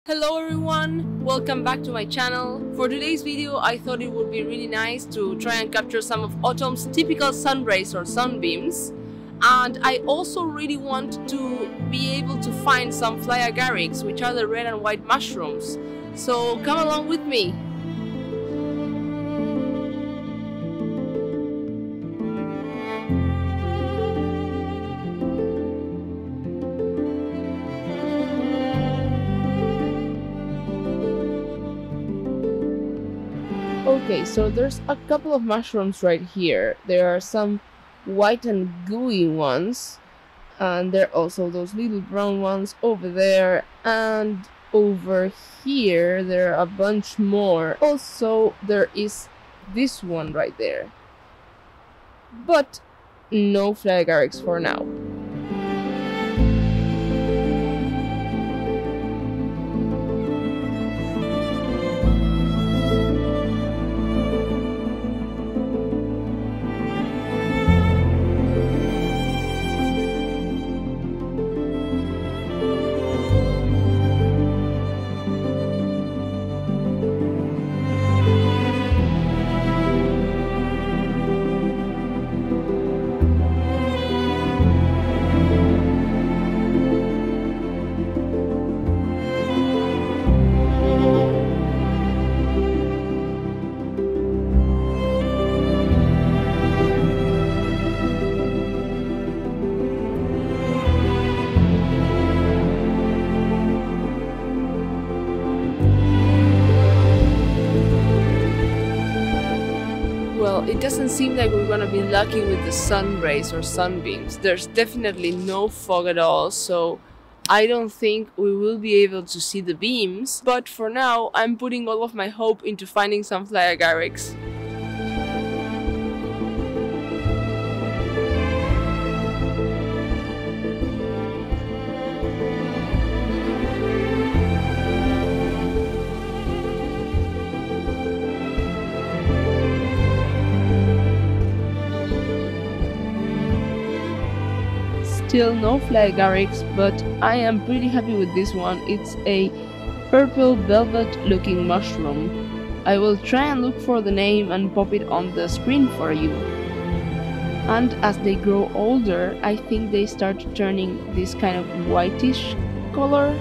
Hello everyone, welcome back to my channel. For today's video I thought it would be really nice to try and capture some of autumn's typical sun rays or sunbeams, and I also really want to be able to find some fly agarics, which are the red and white mushrooms. So come along with me. Okay, so there's a couple of mushrooms right here. There are some white and gooey ones, and there are also those little brown ones over there, and over here there are a bunch more. Also, there is this one right there, but no fly agarics for now. Well, it doesn't seem like we're gonna be lucky with the sun rays or sunbeams. There's definitely no fog at all, so I don't think we will be able to see the beams. But for now, I'm putting all of my hope into finding some fly agarics. Still no fly agarics, but I am pretty happy with this one. It's a purple velvet looking mushroom. I will try and look for the name and pop it on the screen for you. And as they grow older, I think they start turning this kind of whitish color.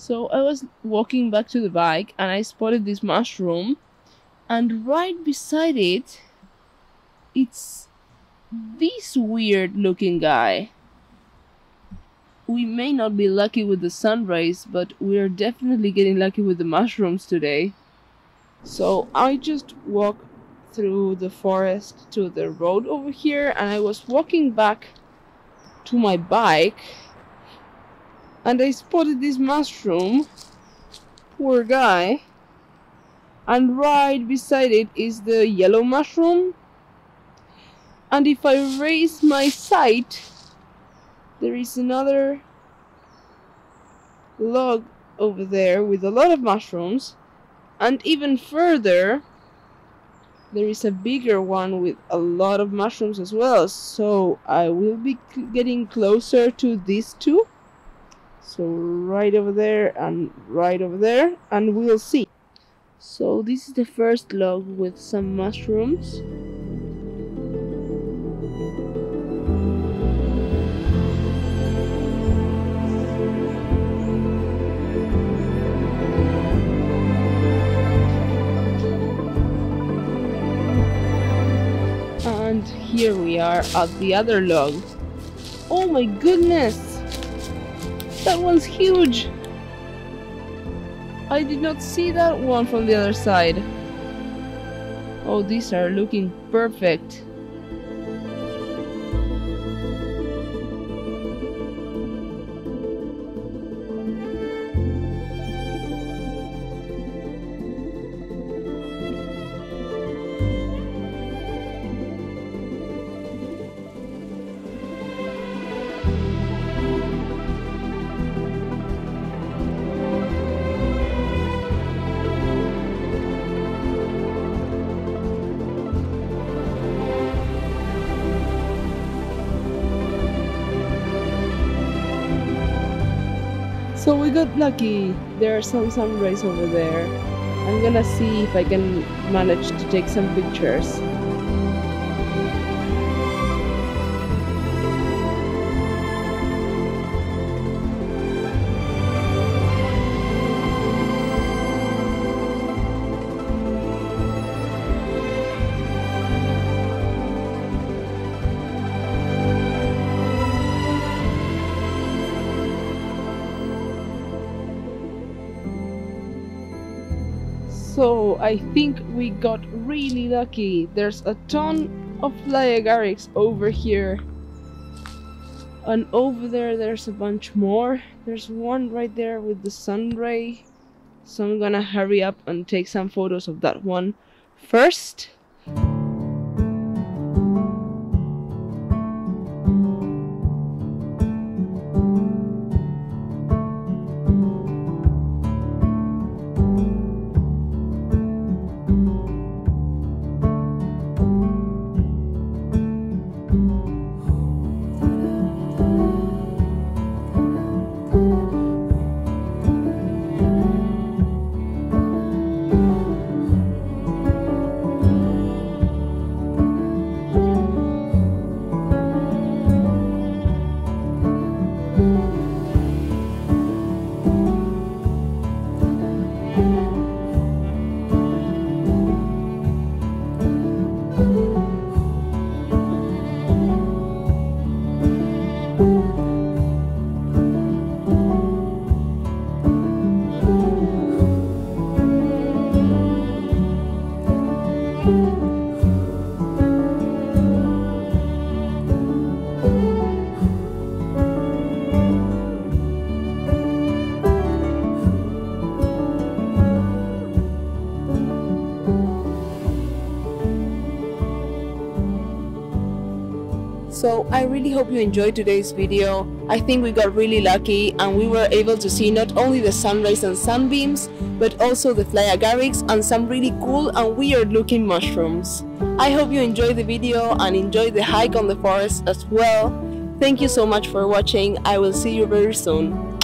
So I was walking back to the bike and I spotted this mushroom, and right beside it, it's this weird looking guy. We may not be lucky with the sun rays, but we're definitely getting lucky with the mushrooms today. So I just walked through the forest to the road over here, and I was walking back to my bike, and I spotted this mushroom. Poor guy. And right beside it is the yellow mushroom. And if I raise my sight, there is another log over there with a lot of mushrooms. And even further, there is a bigger one with a lot of mushrooms as well. So I will be getting closer to these two. So right over there and right over there, and we'll see. So this is the first log with some mushrooms. here we are at the other log. Oh my goodness! That one's huge! I did not see that one from the other side. Oh, these are looking perfect. So we got lucky. There are some sunrays over there. I'm gonna see if I can manage to take some pictures. So I think we got really lucky. There's a ton of Agarics over here. And over there, there's a bunch more. There's one right there with the sun ray. So I'm gonna hurry up and take some photos of that one first. So I really hope you enjoyed today's video. I think we got really lucky and we were able to see not only the sunrays and sunbeams, but also the Agarics and some really cool and weird looking mushrooms. I hope you enjoyed the video and enjoyed the hike on the forest as well. Thank you so much for watching. I will see you very soon.